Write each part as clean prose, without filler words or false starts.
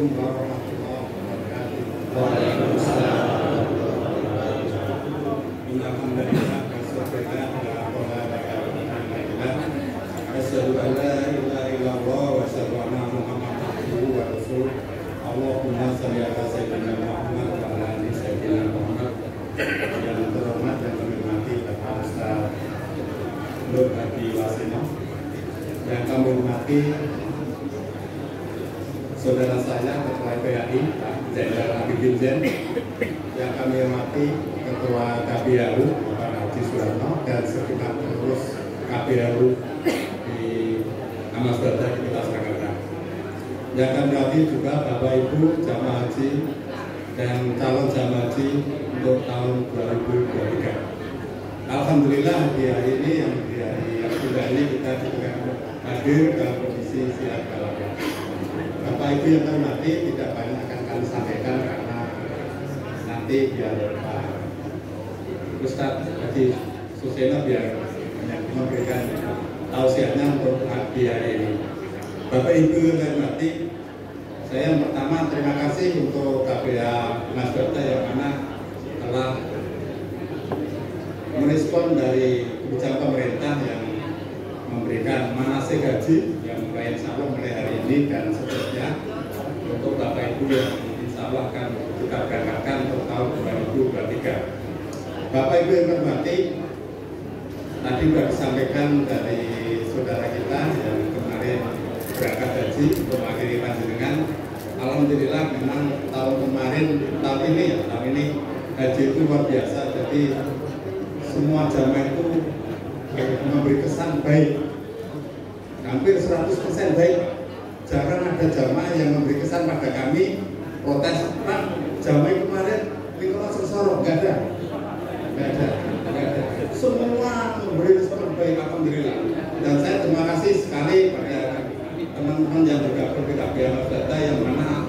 Assalamualaikum warahmatullahi wabarakatuh. Waalaikumsalam. Alhamdulillah, wassalamualaikum warahmatullahi wabarakatuh. Asyhadu an la ilaha illallah wa asyhadu anna Muhammadan abduhu wa rasuluh. Allahumma shalli ala sayyidina Muhammad wa ala ali sayyidina Muhammad. Yang terhormat dan kami hormati Bapak Ustaz Nur Hadi Wasino, yang kami hormati saudara saya Ketua PAI Pak Jenderal Abidin Zen, yang kami hormati Ketua KBHU Bapak Haji Suwarno dan segenap pengurus KBHU di Amas Data di Kota Surakarta. Yang kami hormati juga Bapak Ibu jamaah haji dan calon jamaah haji untuk tahun 2023. Alhamdulillah di hari ini yang sudah ini kita juga hadir dalam kondisi siap walafiat. Bapak Ibu yang terhormati, tidak banyak akan kami sampaikan karena nanti biar Pak Ustadz Haji Suseno biar memberikan tausiahnya untuk di hari ini. Bapak Ibu yang terhormati, saya yang pertama terima kasih untuk KPH Mas Dota yang mana telah merespon dari kebijakan pemerintah yang memberikan manasik haji yang mulai insya Allah mulai hari ini dan seterusnya untuk Bapak Ibu yang insya Allah akan kita berangkatkan untuk tahun 2023. Bapak Ibu yang hormati, tadi sudah disampaikan dari saudara kita yang kemarin berangkat haji untuk mengakhiri panjenengan. Alhamdulillah memang tahun ini haji itu luar biasa. Jadi semua jamaah itu memberi kesan baik, hampir 100% baik. Jarang ada jamaah yang memberi kesan pada kami protes, Pak, jamaah kemarin lingkungan sesorok, nggak ada. Semua memberi respon baik, alhamdulillah. Dan saya terima kasih sekali pada teman-teman yang bergabung di KPH Data yang mana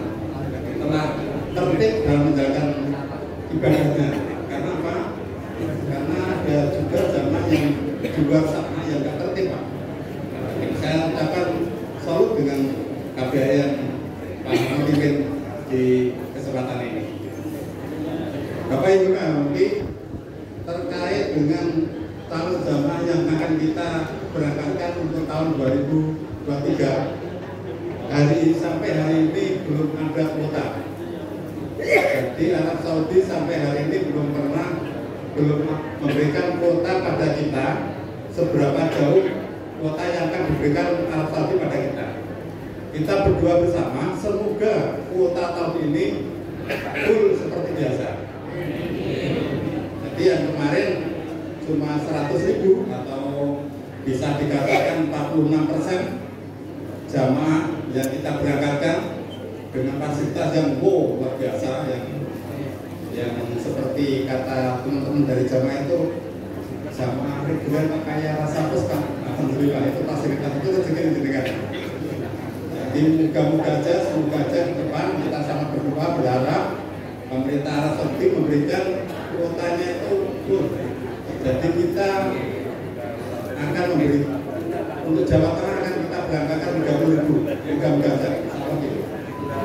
telah tertib dalam menjalankan ibadahnya. Karena apa? Karena ada juga jamaah yang di luar sana yang tidak tertib, Pak. Saya ucapkan salut dengan KPH yang Pak memimpin di kesempatan ini. Bapak Ibu nanti terkait dengan calon jamaah yang akan kita berangkatkan untuk tahun 2023. Sampai hari ini belum ada kuota. Jadi Arab Saudi sampai hari ini belum memberikan kuota pada kita. Seberapa jauh kuota yang akan diberikan Arab Saudi pada kita. Kita berdoa bersama semoga kuota tahun ini full seperti biasa. Jadi yang kemarin cuma 100.000 atau bisa dikatakan 46% jamaah yang kita berangkatkan dengan fasilitas yang luar biasa, yang seperti kata teman-teman dari jamaah itu jamaah ribuan kayak rasa pus, kan. Alhamdulillah itu fasilitas itu rezeki jenengan. Jadi semoga aja ke depan kita sangat berdoa berharap pemerintah Arab Saudi memberikan kuotanya itu full. Jadi kita akan memberi untuk Jawa Tengah akan kita berangkatkan 30.000, mudah-mudahan aja.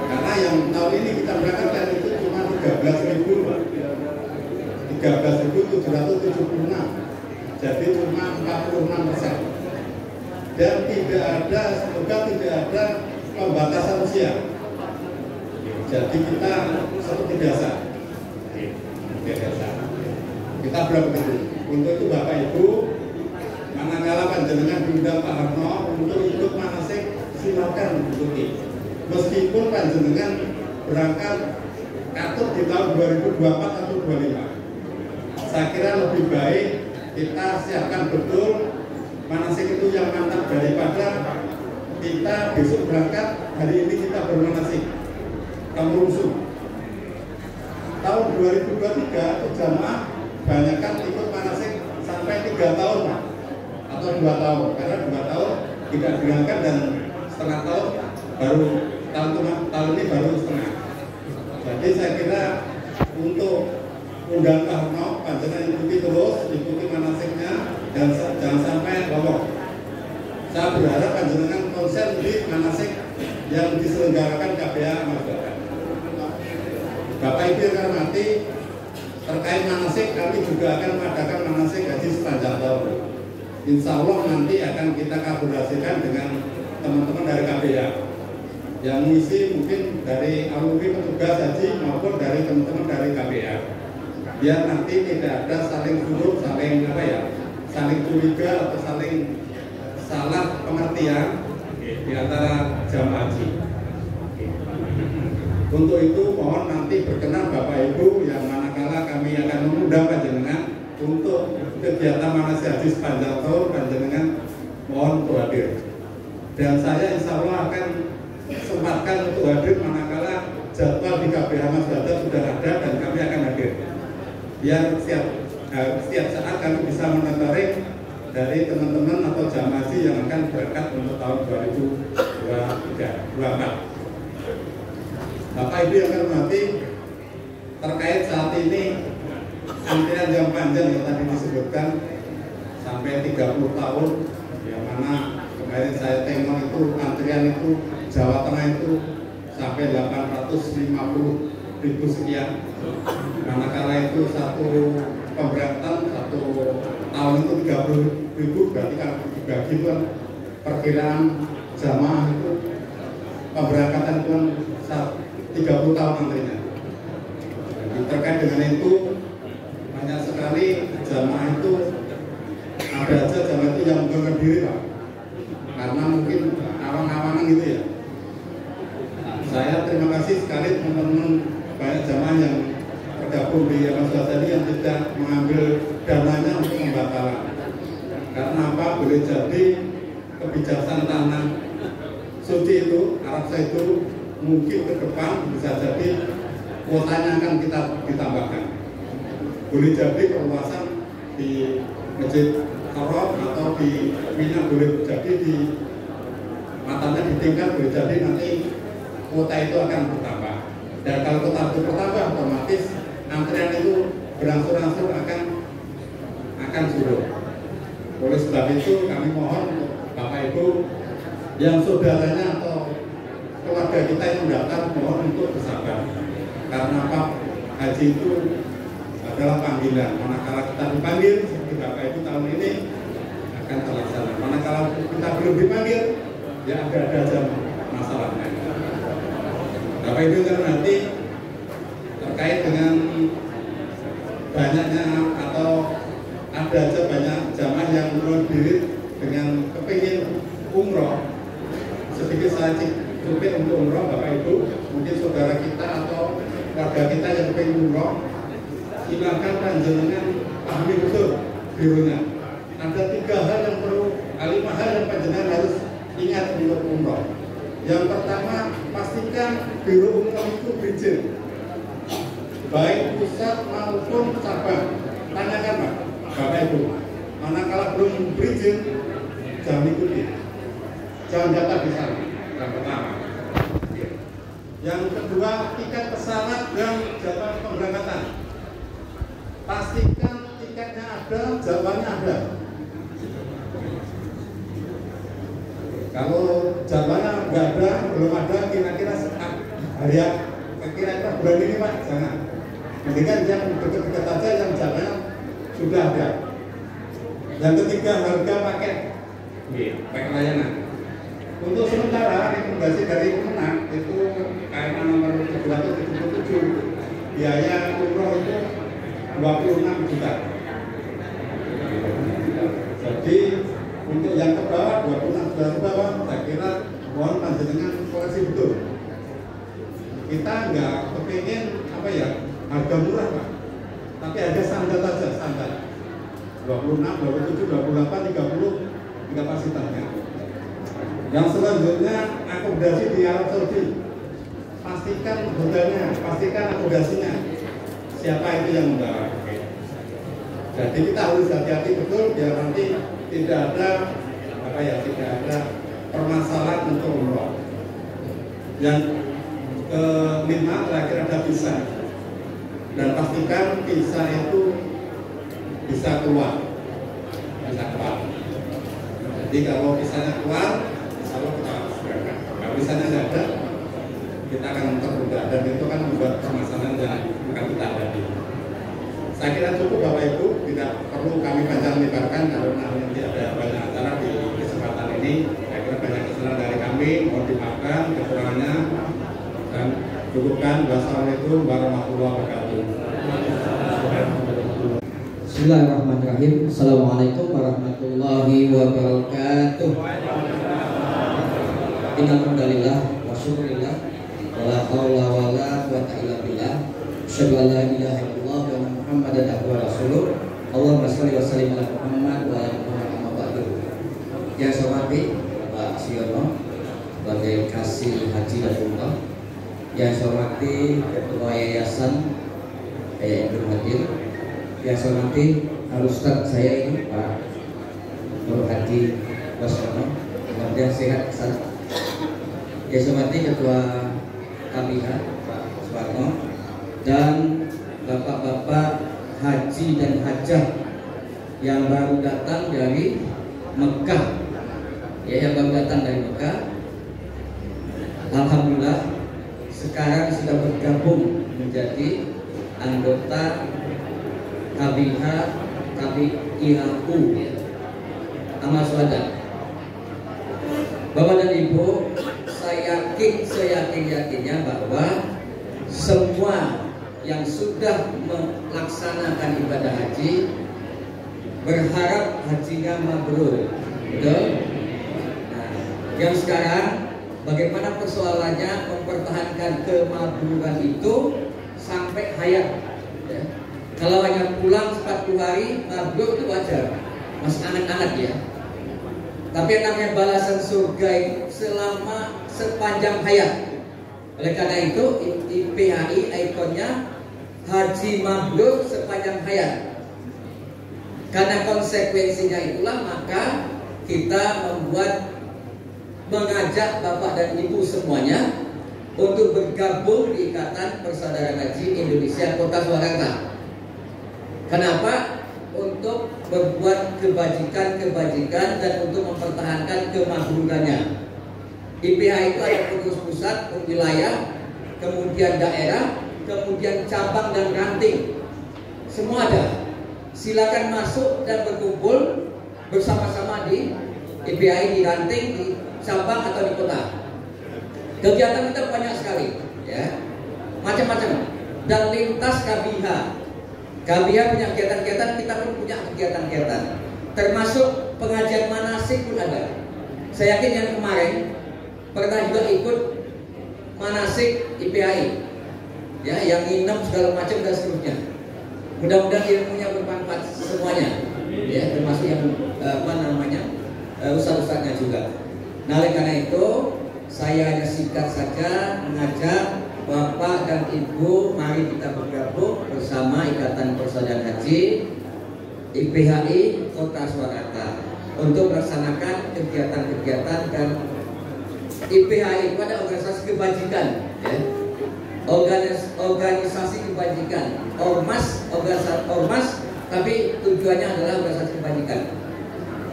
Karena yang tahun ini kita berangkatkan itu cuma 13.776, jadi cuma 46%. Dan semoga tidak ada pembatasan usia. Jadi kita seperti biasa. Kita berapa itu? Untuk itu Bapak Ibu, manakala panjenengan diundang Pak Harno untuk ikut manasik, silakan ikuti. Meskipun panjenengan berangkat katut di tahun 2024 atau 2025, saya kira lebih baik kita siapkan betul manasik itu yang mantap daripada kita besok berangkat, hari ini kita bermanasik Kamurungsung. Tahun 2023 itu jamaah banyakkan ikut manasik sampai 3 tahun, Pak, atau 2 tahun, karena 2 tahun tidak berangkat dan setengah tahun baru tahun ini baru setengah. Jadi saya kira untuk undang Karno, panjenengan ikuti manasiknya dan jangan sampai lolos. Saya berharap panjenengan konsen di manasik yang diselenggarakan KBA Ahmad Dahlan. Bapak Ibu yang kami hormati, terkait manasik kami juga akan mengadakan manasik haji sepanjang tahun. Insya Allah nanti akan kita kolaborasikan dengan teman-teman dari KBA yang mengisi mungkin dari alumni petugas haji maupun dari teman-teman dari KBA, biar nanti tidak ada saling buruk, saling saling curiga atau saling salah pengertian di antara jamaah haji. Untuk itu mohon nanti berkenan Bapak Ibu yang manakala kami akan mengundang panjenengan untuk kegiatan manasik haji sepanjang tahun, panjenengan mohon untuk hadir. Dan saya insya Allah akan sempatkan untuk hadir manakala jadwal di KBA Ahmad Dahlan sudah ada dan kami akan hadir. Biar setiap saat kami bisa monitoring dari teman-teman atau jamaah haji yang akan berangkat untuk tahun 2024. Bapak Ibu yang kami hormati, terkait saat ini antrian yang panjang yang tadi disebutkan sampai 30 tahun, yang mana kemarin saya tengok itu antrian itu Jawa Tengah itu sampai 850.000 sekian. Manakala itu satu pemberangkatan satu tahun itu 30.000, berarti kalau dibagi itu perkiraan jamaah itu pemberangkatan itu 30 tahun antrinya. Terkait dengan itu banyak sekali jamaah itu, ada aja jamaah itu yang mengundurkan diri Pak, karena mungkin awang-awangan gitu ya. Saya terima kasih sekali teman-teman banyak jamaah yang tergabung di Ahmad Dahlan yang tidak mengambil dananya untuk pembatalan. Karena apa? Boleh jadi kebijaksanaan tanah suci itu, Arab Saudi itu mungkin ke depan bisa jadi kuotanya akan kita ditambahkan. Boleh jadi perluasan di Masjid Haram atau di Mina, boleh jadi di matanya ditingkat, boleh jadi nanti kuota itu akan bertambah. Dan kalau kuota itu bertambah, otomatis antrian itu berangsur-angsur akan surut. Oleh sebab itu kami mohon Bapak Ibu yang saudaranya atau keluarga kita yang datang, mohon untuk bersabar. Karena apa? Haji itu adalah panggilan. Manakala kita dipanggil seperti Bapak Ibu tahun ini akan terlaksana. Manakala kita belum dipanggil, ya ada aja masalahnya. Bapak Ibu kan nanti terkait dengan banyaknya atau ada aja banyak jamaah yang menurut diri dengan kepingin umroh. Sedikit saya cuplik untuk umroh Bapak Ibu, mungkin saudara kita atau warga kita yang pengen umroh, silakan panjenengan pahami betul birunya. Ada 3 hal yang perlu, 5 hal yang panjenengan harus ingat untuk umroh. Yang pertama, pastikan biro umroh itu berizin, baik pusat maupun cabang. Tanyakan Pak, Bapak Ibu, manakala belum berizin, jangan ikuti, jangan daftar di sana. Yang pertama. Yang kedua, tiket pesawat dan jadwal pemberangkatan. Pastikan tiketnya ada, jadwalnya ada. Kalau jadwalnya nggak ada, belum ada, kira-kira hari kira-kira bulan ini Pak, jangan. Mendingan yang dekat-dekat aja, yang jadwalnya sudah ada. Yang ketiga, harga paket, paket layanan. Untuk sementara rekomendasi dari Kemenang itu KMA nomor 777, biaya umroh itu 26 juta. Jadi untuk yang ke bawah 26 juta ke bawah, saya kira mohon panjenengan koreksi betul. Kita nggak kepingin harga murah Pak, tapi ada standar saja, standar 26, 27, 28, 30 kapasitasnya. Yang selanjutnya akomodasi di Arab Saudi, pastikan hotelnya, pastikan akomodasinya, siapa itu yang membawa. Jadi kita harus hati-hati betul biar nanti tidak ada tidak ada permasalahan untuk umroh. Yang kelima, terakhir ada visa, dan pastikan visa itu bisa keluar. Jadi kalau visanya keluar, kalau kita harus berangkat. Kalau misalnya tidak ada, kita akan tertunda dan itu kan membuat permasalahan yang akan kita hadapi. Saya kira cukup Bapak Ibu, tidak perlu kami panjang lebarkan karena nanti ada banyak acara di kesempatan ini. Saya kira banyak kesalahan dari kami, mohon dimaafkan kekurangannya dan cukupkan. Wassalamualaikum warahmatullahi wabarakatuh. Bismillahirrahmanirrahim. Assalamualaikum warahmatullahi wabarakatuh. Innalhamdulillah wa syukurillah wala haula wala quwwata illa billah. Asyhadu an la ilaha illallah wa anna Muhammadan abduhu wa rasuluh. Allahumma shalli wa sallim ala Muhammad wa ala Muhammad amma ba'du. Yang saya hormati Pak Siono sebagai Kasih Haji dan Umrah. Yang saya hormati Ketua Yayasan Ibnu Hadir. Yang saya hormati Ustaz saya ini Pak Nur Hadi Wasono, mudah-mudahan sehat Ustaz. Yang saya hormati Ketua KPH Pak Suwarno dan bapak-bapak haji dan hajah yang baru datang dari Mekah, ya, yang baru datang dari Mekah. Alhamdulillah sekarang sudah bergabung menjadi anggota KBH KBIHU, ya, amal swadat. Bapak dan Ibu, saya yakin-yakinnya bahwa semua yang sudah melaksanakan ibadah haji berharap hajinya mabrur, betul? Nah, yang sekarang bagaimana persoalannya mempertahankan kemabruran itu sampai hayat, ya. Kalau hanya pulang 40 hari mabrur itu wajar, masih anak-anak, ya. Tapi yang namanya balasan surga itu selama sepanjang hayat. Oleh karena itu IPHI ikonnya haji mabrur sepanjang hayat. Karena konsekuensinya itulah maka kita mengajak Bapak dan Ibu semuanya untuk bergabung di Ikatan Persaudaraan Haji Indonesia Kota Surakarta. Kenapa? Untuk berbuat kebajikan dan untuk mempertahankan kemabrurannya. IPH itu ada pengurus pusat, wilayah, kemudian daerah, kemudian cabang dan ranting. Semua ada. Silakan masuk dan berkumpul bersama-sama di IPH, di ranting, di cabang atau di kota. Kegiatan kita banyak sekali, ya, macam-macam. Dan lintas KBH. KBH punya kegiatan-kegiatan, kita pun punya kegiatan-kegiatan. Termasuk pengajian manasik pun ada. Saya yakin yang kemarin pernah juga ikut manasik IPHI, ya, yang nginep segala macam dan seterusnya. Mudah-mudahan ilmunya bermanfaat semuanya, ya, termasuk yang ustaz-ustaznya juga. Nah, oleh karena itu saya hanya singkat saja mengajak Bapak dan Ibu, mari kita bergabung bersama Ikatan Persaudaraan Haji IPHI Kota Surakarta untuk melaksanakan kegiatan-kegiatan. Dan IPHI itu ada organisasi kebajikan, ya, organisasi kebajikan, ormas, tapi tujuannya adalah organisasi kebajikan.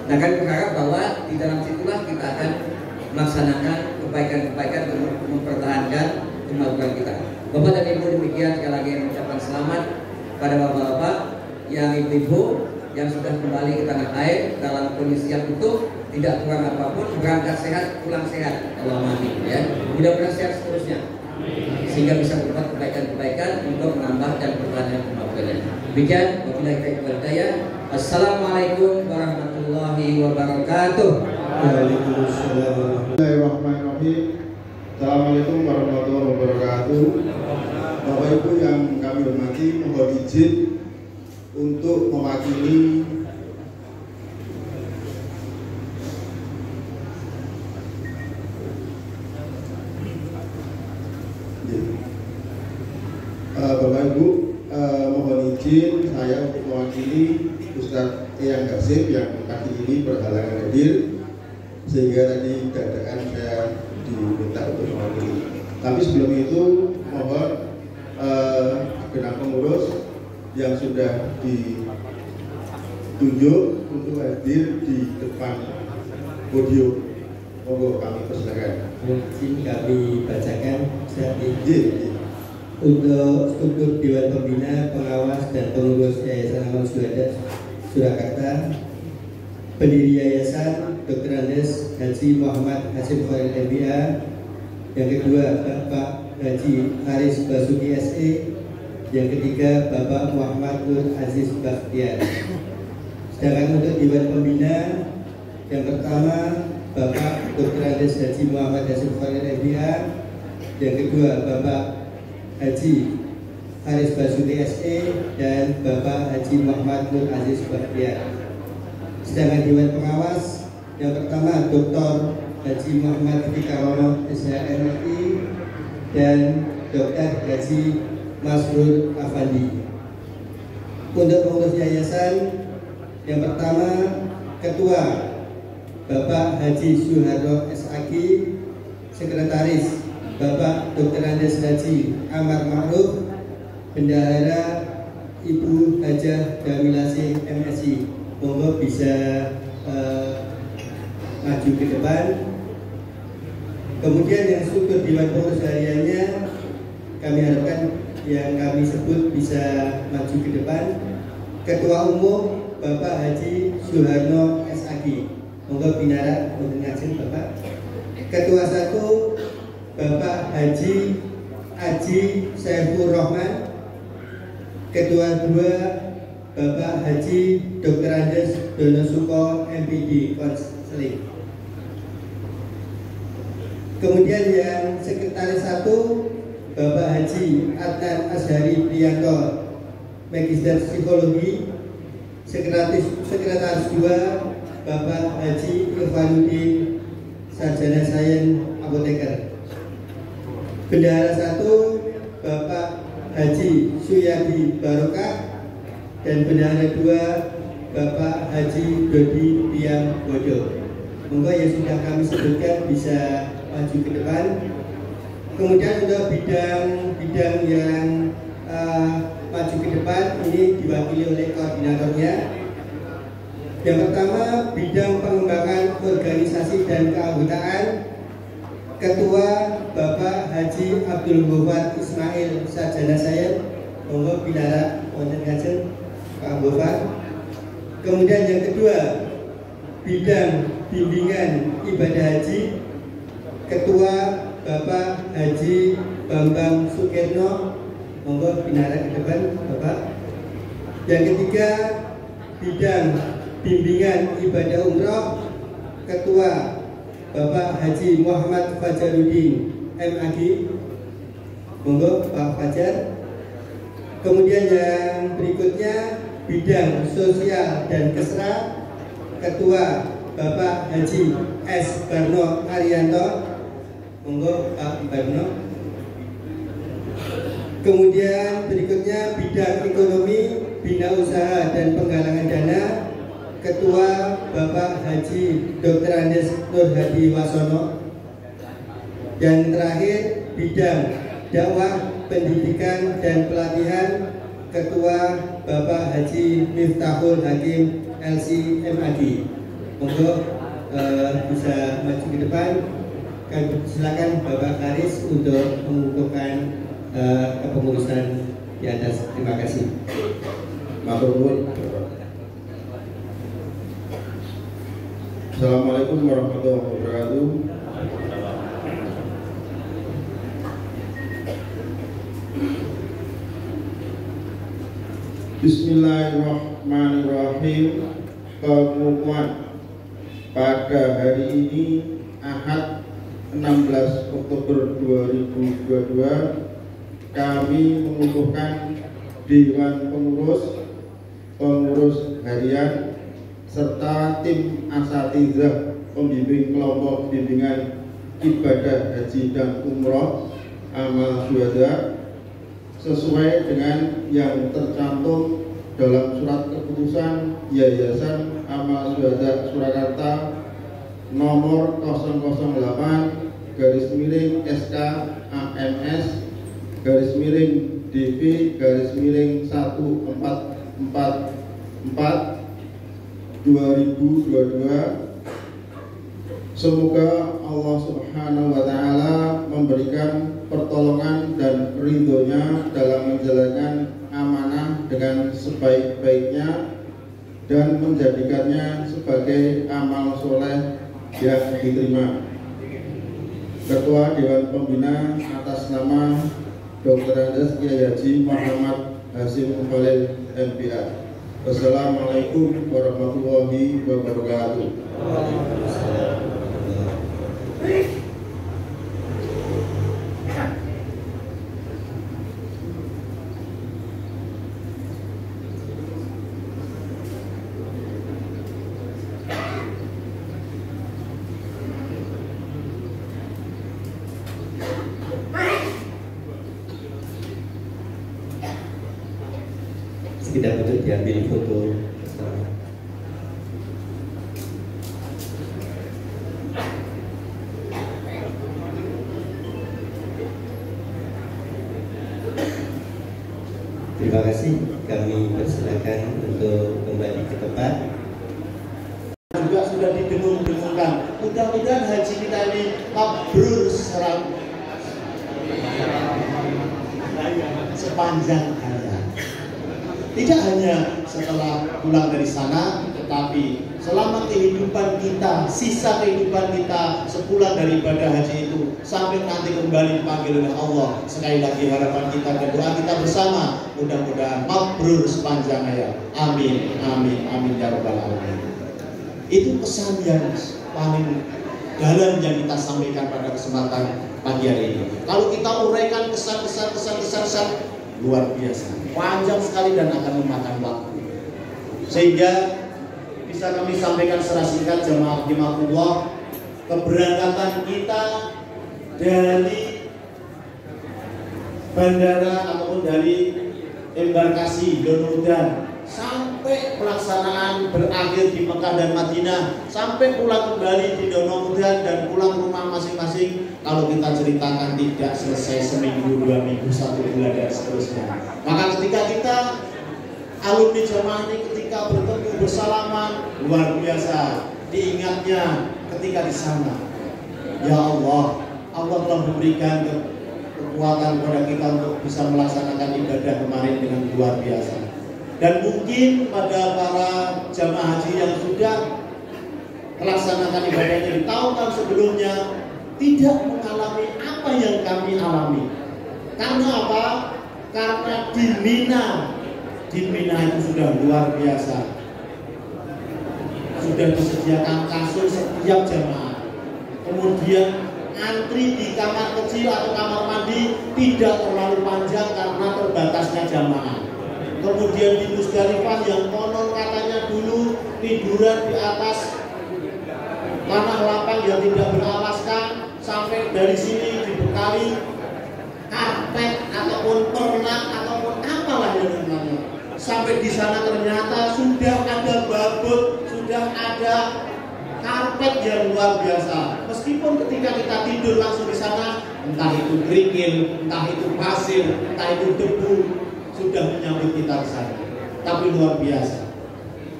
Nah, kami berharap bahwa di dalam situlah kita akan melaksanakan kebaikan-kebaikan untuk mempertahankan kemampuan kita. Bapak dan Ibu, demikian sekali lagi mengucapkan selamat pada bapak-bapak, yang ibu-ibu yang sudah kembali ke tanah air dalam kondisi yang utuh, tidak kurang apapun, berangkat sehat, pulang sehat, Allahumma amin, ya. Mudah-mudahan sehat seterusnya, sehingga bisa berbuat kebaikan-kebaikan untuk menambah dan mempertahankan kemampuan. Demikian, wabillahi taufiq wal hidayah. Assalamualaikum warahmatullahi wabarakatuh. Waalaikumsalam. Bismillahirrahmanirrahim. Assalamualaikum warahmatullahi wabarakatuh. Bapak Ibu yang kami hormati, mohon izin untuk mewakili Bapak Ibu, mohon izin saya untuk mewakili Ustadz Eyang Kasif yang pagi ini berhalangan hadir, sehingga tadi dadakan saya diminta untuk mewakili. Tapi sebelum itu mohon genap pengurus yang sudah ditunjuk untuk hadir di depan podium. Monggo kami persilakan. Izin kami bacakan saat ini. Untuk struktur Dewan Pembina, Pengawas, dan Pengurus Yayasan Amal Syuhada Surakarta. Pendiri Yayasan Dr. Andes Haji Muhammad Hasim Khalil MBA. Yang kedua Bapak Haji Haris Basuki SE. Yang ketiga Bapak Muhammad Nur Aziz Bakhtiar. Sedangkan untuk Dewan Pembina, yang pertama Bapak Dr. Andes Haji Muhammad Hasim Khalil MBA. Yang kedua Bapak Haji Haris Basuki SE dan Bapak Haji Muhammad Nur Aziz Bakhtiar. Sedangkan Dewan Pengawas, yang pertama Dr. Haji Muhammad Fikarono SHMI dan Dr. Haji Masrur Afandi. Untuk pengurus yayasan, yang pertama Ketua Bapak Haji Suharno SAG, Sekretaris Bapak Dr. Andes Haji Amar Ma'ruf, Bendahara Ibu Hajah Damilasi MSI. Monggo bisa maju ke depan. Kemudian yang struktur Dewan Pengurus hariannya, kami harapkan yang kami sebut bisa maju ke depan. Ketua Umum Bapak Haji Suharno SAG. Monggo binara untuk ngajeng Bapak. Ketua 1 Bapak Haji Aji Saifur Rahman. Ketua 2 Bapak Haji Dr. Andes Donosuko MPD Konseling. Kemudian yang Sekretaris 1 Bapak Haji Adnan Azhari Priyanto, Magister Psikologi. Sekretaris 2 Bapak Haji Irfanuddin, Sarjana Sains Apoteker. Bendahara 1 Bapak Haji Suyadi Barokah dan Bendahara 2 Bapak Haji Dodi Tiang Bodo. Monggo yang sudah kami sebutkan bisa maju ke depan. Kemudian untuk bidang yang maju ke depan ini diwakili oleh koordinatornya. Yang pertama bidang pengembangan organisasi dan keanggotaan. Ketua Bapak Haji Abdul Ghafar Ismail, Sarjana Sains. Monggo binara wonten ngajeng Pak Ghafar. Kemudian yang kedua bidang bimbingan ibadah haji. Ketua Bapak Haji Bambang Sukirno. Monggo binara ke depan Bapak. Yang ketiga bidang bimbingan ibadah umroh. Ketua Bapak Haji Muhammad Fajaruddin MAG. Monggo Pak Fajar. Kemudian yang berikutnya bidang sosial dan kesra. Ketua Bapak Haji S. Barno Arianto. Monggo Pak Barno. Kemudian berikutnya bidang ekonomi, bina usaha dan penggalangan dana. Ketua Bapak Haji Dr. Andes Nur Hadi Wasono. Dan terakhir bidang dakwah, pendidikan dan pelatihan. Ketua Bapak Haji Miftahul Hakim LC MAD. Monggo bisa maju ke depan. Kami silakan Bapak Haris untuk mengukuhkan kepengurusan di atas. Terima kasih. Matur nuwun. Assalamualaikum warahmatullahi wabarakatuh. Bismillahirrahmanirrahim. Pengumuman pada hari ini Ahad 16 Oktober 2022 kami mengukuhkan Dewan Pengurus Harian serta tim asatidhah pembimbing kelompok bimbingan ibadah haji dan umroh Amal Syuhada sesuai dengan yang tercantum dalam surat keputusan Yayasan Amal Syuhada Surakarta nomor 008/SK AMS (DV)/1444/2022 Semoga Allah Subhanahu wa Ta'ala memberikan pertolongan dan ridhonya dalam menjalankan amanah dengan sebaik-baiknya dan menjadikannya sebagai amal soleh yang diterima. Ketua Dewan Pembina atas nama Dr. Andes Kiai Haji Muhammad Hasim Khalil MPA. Wassalamualaikum warahmatullahi wabarakatuh. Tidak untuk diambil foto bersama. Terima kasih, kami persilakan untuk kembali ke tempat. Juga sudah didengung-dengungkan. Mudah-mudahan haji kita ini mabrur sepanjang hayat. Tidak hanya setelah pulang dari sana, tetapi selama kehidupan kita, sisa kehidupan kita sepulang dari ibadah haji itu, sampai nanti kembali dipanggil oleh Allah. Sekali lagi harapan kita dan doa kita bersama, mudah-mudahan mabrur sepanjang hayat. Amin, amin, amin ya rabbal alamin. Itu pesan yang paling dalam yang kita sampaikan pada kesempatan pagi hari ini. Kalau kita uraikan kesan luar biasa, panjang sekali dan akan memakan waktu, sehingga bisa kami sampaikan secara singkat jemaah rahimahullah, keberangkatan kita dari bandara ataupun dari embarkasi Donohudan sampai pelaksanaan berakhir di Mekah dan Madinah, sampai pulang kembali di Donohudan dan pulang rumah masing-masing, kalau kita ceritakan tidak selesai seminggu, 2 minggu, 1 bulan dan seterusnya. Maka ketika kita alumni jamaah ini ketika bertemu bersalaman, luar biasa diingatnya ketika di sana. Ya Allah, Allah telah memberikan kekuatan kepada kita untuk bisa melaksanakan ibadah kemarin dengan luar biasa. Dan mungkin pada para jamaah haji yang sudah melaksanakan ibadahnya di tahun-tahun sebelumnya tidak mengalami apa yang kami alami. Karena apa? Karena di Mina itu sudah luar biasa. Sudah disediakan kasur setiap jamaah. Kemudian antri di kamar kecil atau kamar mandi tidak terlalu panjang karena terbatasnya jamaah. Kemudian di Musdalifah yang konon katanya dulu tiduran di atas tanah lapang yang tidak beralaskan, sampai dari sini dibekali karpet ataupun pernak ataupun apalah yang namanya. Sampai di sana ternyata sudah ada babut, sudah ada karpet yang luar biasa. Meskipun ketika kita tidur langsung di sana, entah itu kerikil, entah itu pasir, entah itu debu, sudah menyambut kita di sana. Tapi luar biasa.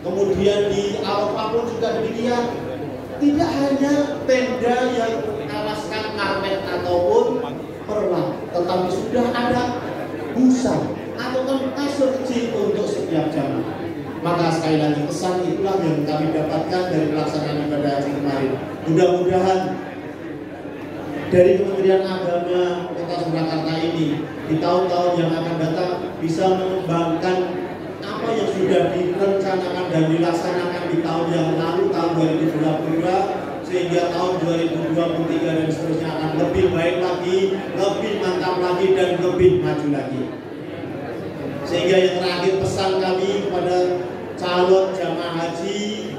Kemudian di Arafah pun juga demikian. Tidak hanya tenda yang alaskan karpet ataupun pernak, tetapi sudah ada busa ataupun kasur kecil untuk setiap jamaah. Maka sekali lagi pesan itulah yang kami dapatkan dari pelaksanaan ibadah haji kemarin. Mudah-mudahan dari Kementerian Agama Kota Surakarta ini di tahun-tahun yang akan datang bisa mengembangkan apa yang sudah direncanakan dan dilaksanakan di tahun yang lalu, tahun 2022, sehingga tahun 2023 dan seterusnya akan lebih baik lagi, lebih mantap lagi dan lebih maju lagi. Sehingga yang terakhir pesan kami kepada calon jamaah haji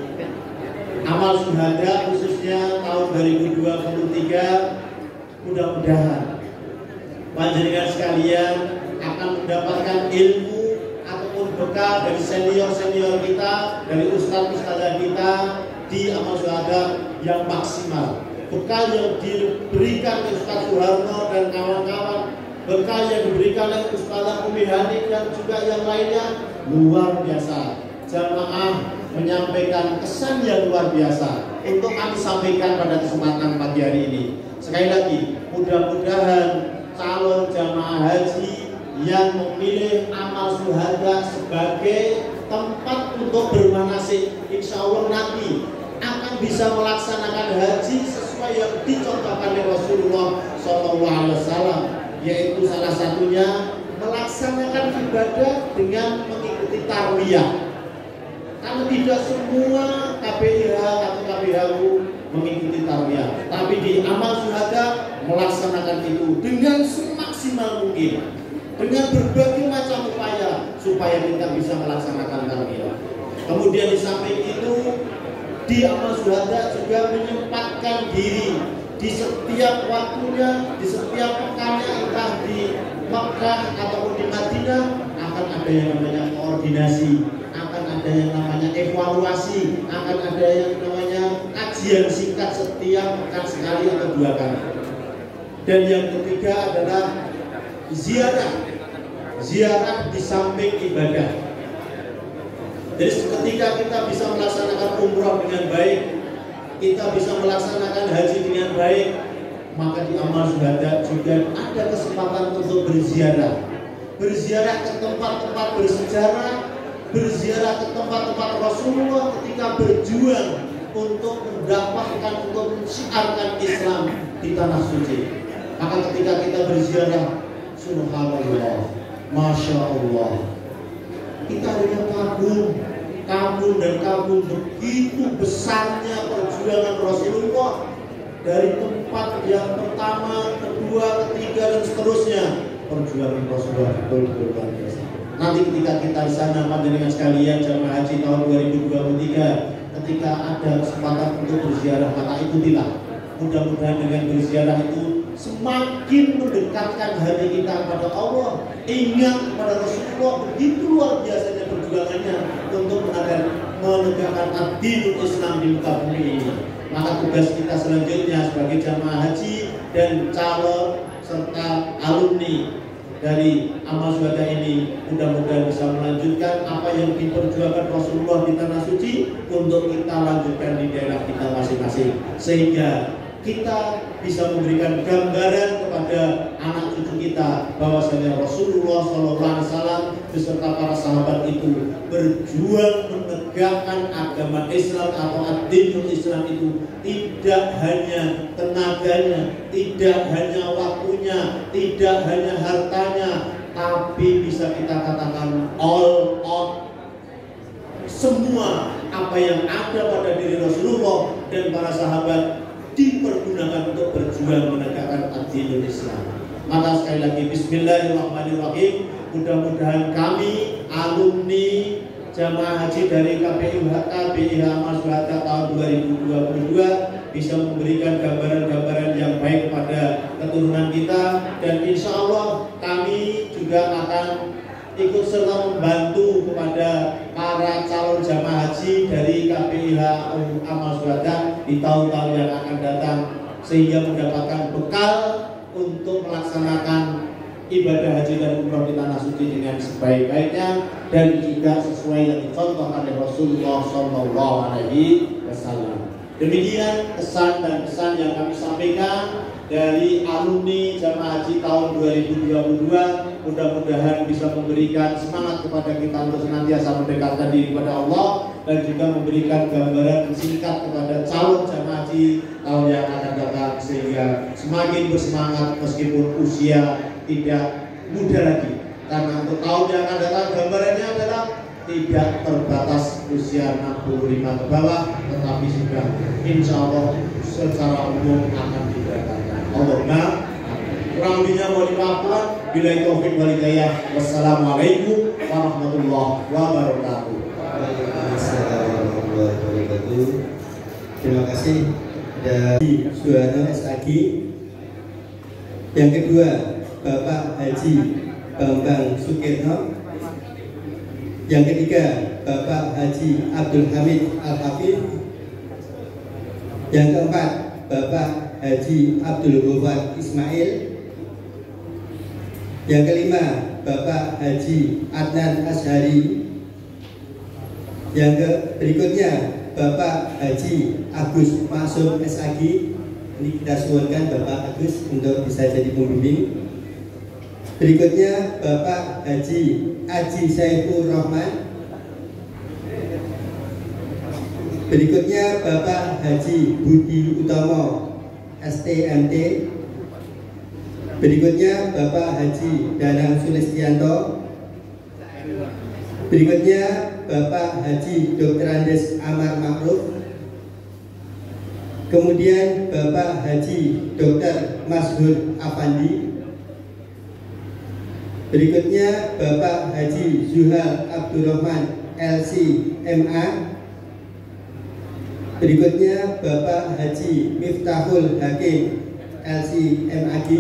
amal syuhada khususnya tahun 2023, mudah-mudahan panjenengan sekalian akan mendapatkan ilmu ataupun bekal dari senior-senior kita, dari ustadz-ustadzah kita di amal syuhada yang maksimal. Bekal yang diberikan Ustadz Soeharno dan kawan-kawan, bekal yang diberikan oleh Ustazah Umi Hanik dan juga yang lainnya luar biasa. Jamaah menyampaikan kesan yang luar biasa. untuk kami sampaikan pada kesempatan pagi hari ini. Sekali lagi, mudah-mudahan calon jamaah haji yang memilih amal syuhada sebagai tempat untuk bermanasik, insya Allah nanti akan bisa melaksanakan haji sesuai yang dicontohkan oleh Rasulullah SAW, yaitu salah satunya melaksanakan ibadah dengan mengikuti tarwiyah. Karena tidak semua KPIH atau KPIHU mengikuti tarwiyah, tapi di amal syuhada melaksanakan itu dengan semaksimal mungkin, dengan berbagai macam upaya supaya kita bisa melaksanakan tarwiyah. Kemudian di samping itu, di amal syuhada juga menyempatkan diri di setiap waktunya, di setiap pekannya, entah di Makkah ataupun di Madinah, akan ada yang namanya koordinasi, akan ada yang namanya evaluasi, akan ada yang namanya kajian singkat setiap pekan sekali atau 2 kali. Dan yang ketiga adalah ziarah di samping ibadah. Jadi ketika kita bisa melaksanakan umrah dengan baik, kita bisa melaksanakan haji dengan baik, maka di amal syuhada juga ada kesempatan untuk berziarah ke tempat-tempat bersejarah, berziarah ke tempat-tempat Rasulullah ketika berjuang untuk mendakwahkan, untuk mensiarkan Islam di tanah suci. Maka ketika kita berziarah, subhanallah, masya Allah, kita hanya kagum begitu besarnya perjuangan Rasulullah dari tempat yang pertama, kedua, ketiga dan seterusnya. Perjuangan Rasulullah betul-betul luar biasa. Nanti ketika kita di sana panjenengan sekalian jamaah haji tahun 2023, ketika ada kesempatan untuk berziarah, maka ikutilah. Mudah-mudahan dengan berziarah itu semakin mendekatkan hati kita kepada Allah. Ingat kepada Rasulullah begitu luar biasanya perjuangannya untuk menegakkan ad-dinul Islam di muka bumi ini. Maka tugas kita selanjutnya sebagai jamaah haji dan calon serta alumni dari amal syuhada ini, mudah-mudahan bisa melanjutkan apa yang diperjuangkan Rasulullah di tanah suci untuk kita lanjutkan di daerah kita masing-masing, sehingga kita bisa memberikan gambaran kepada anak cucu kita bahwasanya Rasulullah SAW beserta para sahabat itu berjuang menegakkan agama Islam atau ad-dinul Islam itu tidak hanya tenaganya, tidak hanya waktunya, tidak hanya hartanya, tapi bisa kita katakan all out. Semua apa yang ada pada diri Rasulullah dan para sahabat dipergunakan untuk berjuang menegakkan ad-dinul Islam. Maka sekali lagi bismillahirrahmanirrahim, mudah-mudahan kami alumni jamaah haji dari KPIH Amal Syuhada tahun 2022 bisa memberikan gambaran-gambaran yang baik kepada keturunan kita, dan insya Allah kami juga akan ikut serta membantu kepada para calon jamaah haji dari KPIH Amal Syuhada di tahun-tahun yang akan datang, sehingga mendapatkan bekal untuk melaksanakan ibadah haji dan umrah di tanah suci dengan sebaik-baiknya dan juga sesuai yang dicontohkan oleh Rasulullah SAW. Demikian kesan dan pesan yang kami sampaikan dari alumni jamaah haji tahun 2022. Mudah-mudahan bisa memberikan semangat kepada kita untuk senantiasa mendekatkan diri kepada Allah, dan juga memberikan gambaran singkat kepada calon jamaah haji tahun yang akan datang, sehingga semakin bersemangat meskipun usia tidak muda lagi. Karena untuk tahun yang akan datang gambarannya adalah tidak terbatas usia 65 ke bawah, tetapi sudah insya Allah secara umum akan diberangkatkan. Allahumma kurang lebihnya mohon dimaafkan. Billahi taufiq wal hidayah. Wassalamualaikum warahmatullahi wabarakatuh. Terima kasih dari Suharno SAG. Yang kedua, Bapak Haji Bambang Sukirno. Yang ketiga, Bapak Haji Abdul Hamid Al-Hafidh. Yang keempat, Bapak Haji Abdul Ghafar Ismail. Yang kelima, Bapak Haji Adnan Ashari. Yang berikutnya, Bapak Haji Agus Maksum SAG. Ini kita suwunkan Bapak Agus untuk bisa jadi pembimbing. Berikutnya Bapak Haji Aji Saiful Rahman. Berikutnya Bapak Haji Budi Utomo STMT. Berikutnya Bapak Haji Danang Sulistianto. Berikutnya Bapak Haji Dr. Andes Amar Makruf. Kemudian Bapak Haji Dr. Mashur Afandi. Berikutnya Bapak Haji Zuhal Abdurrahman LC MA. Berikutnya Bapak Haji Miftahul Hakim LC MAG.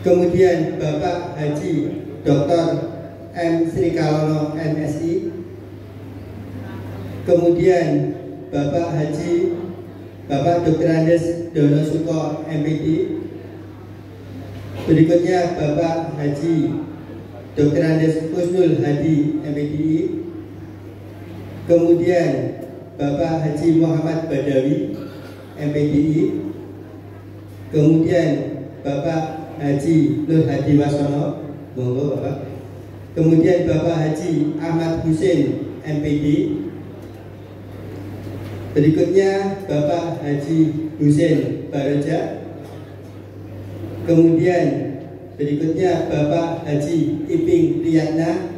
Kemudian Bapak Haji Dr. M. Sri Kalono MSI. Kemudian Bapak Dr. Andes Dono Suko MPD. Berikutnya Bapak Haji Dr. Andes Husnul Hadi MPDI. Kemudian Bapak Haji Muhammad Badawi MPDI. Kemudian Bapak Haji Nur Hadi Wasono, monggo Bapak. Kemudian Bapak Haji Ahmad Husin MPD. Berikutnya Bapak Haji Husin Baroja. Kemudian berikutnya Bapak Haji Iping Priyatna,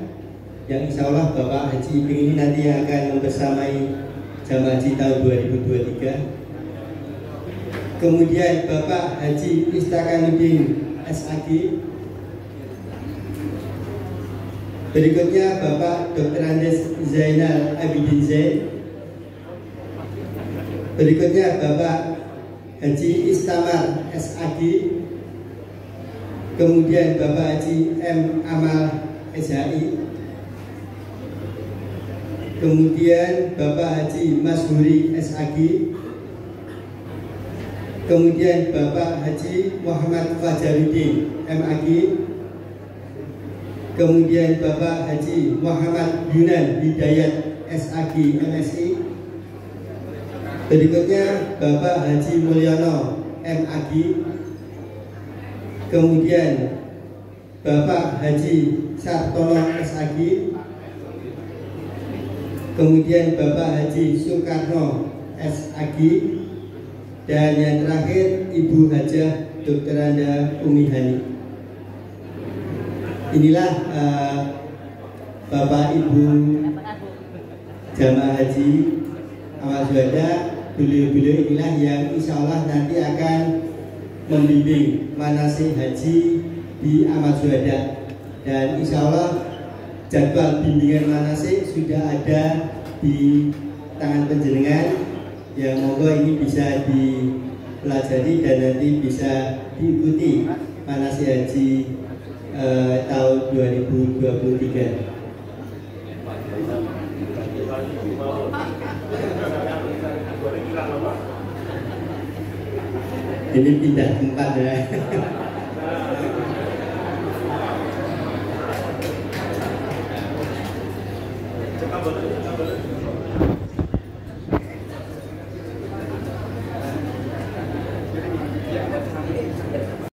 yang insya Allah Bapak Haji Iping ini nanti yang akan membersamai jamaah haji tahun 2023. Kemudian Bapak Haji Istakanuddin SAG. Berikutnya Bapak Dr. Andes Zainal Abidin Zain. Berikutnya Bapak Haji Istamar SAG. Kemudian Bapak Haji M. Amal SHI. Kemudian Bapak Haji Mashuri SAG. Kemudian Bapak Haji Muhammad Fajaruddin MAG. Kemudian Bapak Haji Muhammad Yunan Hidayat SAG MSI. Berikutnya Bapak Haji Mulyono MAG. Kemudian Bapak Haji Sartono SAG. Kemudian Bapak Haji Soekarno SAG. Dan yang terakhir Ibu Hajah Dr. Anda Umi Hani. Inilah Bapak Ibu jamaah haji Amal Syuhada, beliau-beliau inilah yang insya Allah nanti akan membimbing manasik haji di Amal Syuhada. Dan insya Allah jadwal bimbingan manasik sudah ada di tangan panjenengan, yang monggo ini bisa dipelajari dan nanti bisa diikuti manasik haji tahun 2023. Ini pindah tempat ya.